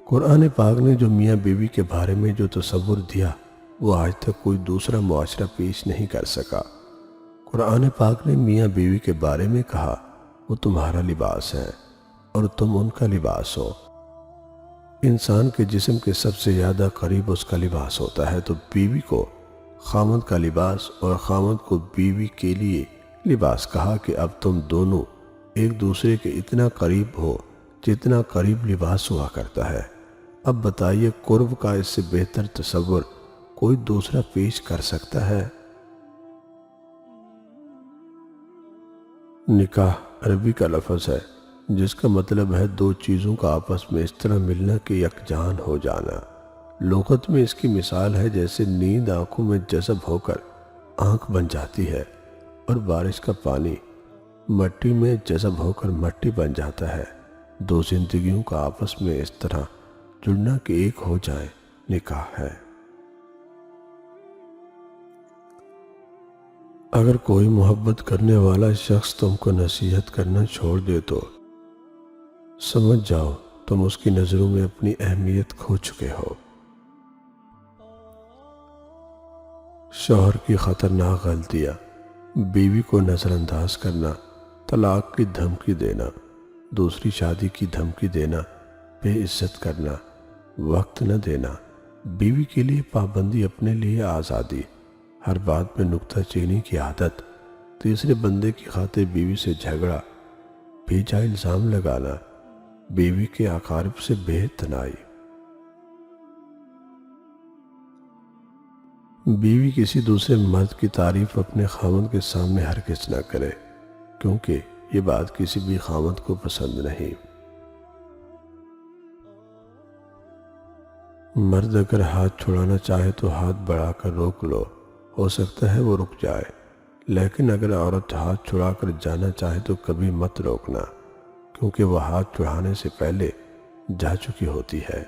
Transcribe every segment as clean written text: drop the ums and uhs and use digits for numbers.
قرآن پاک نے جو میاں بیوی کے بارے میں جو تصور دیا وہ آج تک کوئی دوسرا معاشرہ پیش نہیں کر سکا۔ قرآن پاک نے میاں بیوی کے بارے میں کہا وہ تمہارا لباس ہے اور تم ان کا لباس ہو۔ انسان کے جسم کے سب سے زیادہ قریب اس کا لباس ہوتا ہے، تو بیوی کو خامند کا لباس اور خامند کو بیوی کے لیے لباس کہا کہ اب تم دونوں ایک دوسرے کے اتنا قریب ہو جتنا قریب لباس ہوا کرتا ہے۔ اب بتائیے قرب کا اس سے بہتر تصور کوئی دوسرا پیش کر سکتا ہے؟ نکاح عربی کا لفظ ہے جس کا مطلب ہے دو چیزوں کا آپس میں اس طرح ملنا کہ یکجان ہو جانا۔ لغت میں اس کی مثال ہے جیسے نیند آنکھوں میں جذب ہو کر آنکھ بن جاتی ہے اور بارش کا پانی مٹی میں جذب ہو کر مٹی بن جاتا ہے۔ دو زندگیوں کا آپس میں اس طرح جڑنا کہ ایک ہو جائیں نکاح ہے۔ اگر کوئی محبت کرنے والا شخص تم کو نصیحت کرنا چھوڑ دے تو سمجھ جاؤ تم اس کی نظروں میں اپنی اہمیت کھو چکے ہو۔ شوہر کی خطرناک غلطیاں: بیوی کو نظر انداز کرنا، طلاق کی دھمکی دینا، دوسری شادی کی دھمکی دینا، بے عزت کرنا، وقت نہ دینا، بیوی کے لیے پابندی، اپنے لیے آزادی، ہر بات میں نکتہ چینی کی عادت، تیسرے بندے کی خاطر بیوی سے جھگڑا، بھیجا الزام لگانا، بیوی کے اقارب سے بے اعتنائی۔ بیوی کسی دوسرے مرد کی تعریف اپنے خاوند کے سامنے ہرگز نہ کرے، کیونکہ یہ بات کسی بھی خاوند کو پسند نہیں۔ مرد اگر ہاتھ چھڑانا چاہے تو ہاتھ بڑھا کر روک لو، ہو سکتا ہے وہ رک جائے، لیکن اگر عورت ہاتھ چھڑا کر جانا چاہے تو کبھی مت روکنا، کیونکہ وہ ہاتھ چھڑانے سے پہلے جا چکی ہوتی ہے۔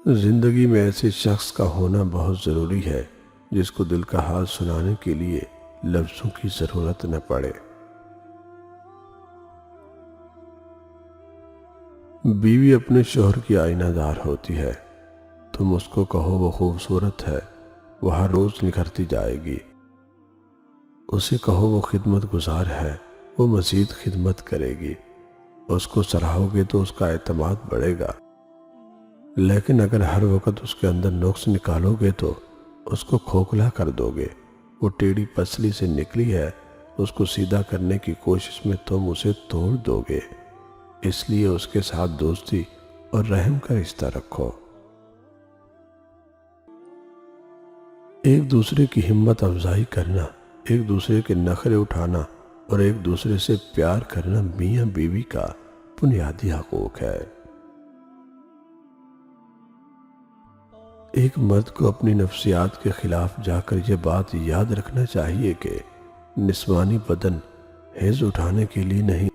زندگی میں ایسے شخص کا ہونا بہت ضروری ہے جس کو دل کا حال سنانے کے لیے لفظوں کی ضرورت نہ پڑے۔ بیوی اپنے شوہر کی آئینہ دار ہوتی ہے۔ تم اس کو کہو وہ خوبصورت ہے، وہ ہر روز نکھرتی جائے گی۔ اسے کہو وہ خدمت گزار ہے، وہ مزید خدمت کرے گی۔ اس کو سراہو گے تو اس کا اعتماد بڑھے گا، لیکن اگر ہر وقت اس کے اندر نقص نکالو گے تو اس کو کھوکھلا کر دو گے۔ وہ ٹیڑھی پسلی سے نکلی ہے، اس کو سیدھا کرنے کی کوشش میں تم اسے توڑ دو گے۔ اس لیے اس کے ساتھ دوستی اور رحم کا رشتہ رکھو۔ ایک دوسرے کی ہمت افزائی کرنا، ایک دوسرے کے نخرے اٹھانا اور ایک دوسرے سے پیار کرنا میاں بیوی کا بنیادی حقوق ہے۔ ایک مرد کو اپنی نفسیات کے خلاف جا کر یہ بات یاد رکھنا چاہیے کہ نسوانی بدن حیض اٹھانے کے لیے نہیں،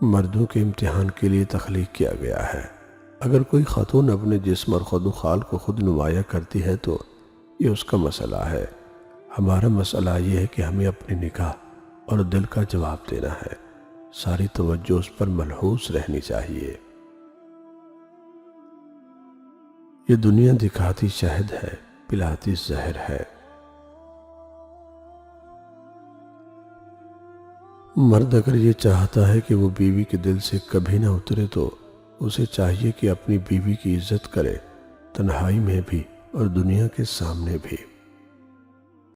مردوں کے امتحان کے لیے تخلیق کیا گیا ہے۔ اگر کوئی خاتون اپنے جسم اور خد و خال کو خود نمایاں کرتی ہے تو یہ اس کا مسئلہ ہے۔ ہمارا مسئلہ یہ ہے کہ ہمیں اپنی نگاہ اور دل کا جواب دینا ہے۔ ساری توجہ اس پر ملحوظ رہنی چاہیے۔ یہ دنیا دکھاتی شہد ہے، پلاتی زہر ہے۔ مرد اگر یہ چاہتا ہے کہ وہ بیوی کے دل سے کبھی نہ اترے تو اسے چاہیے کہ اپنی بیوی کی عزت کرے، تنہائی میں بھی اور دنیا کے سامنے بھی۔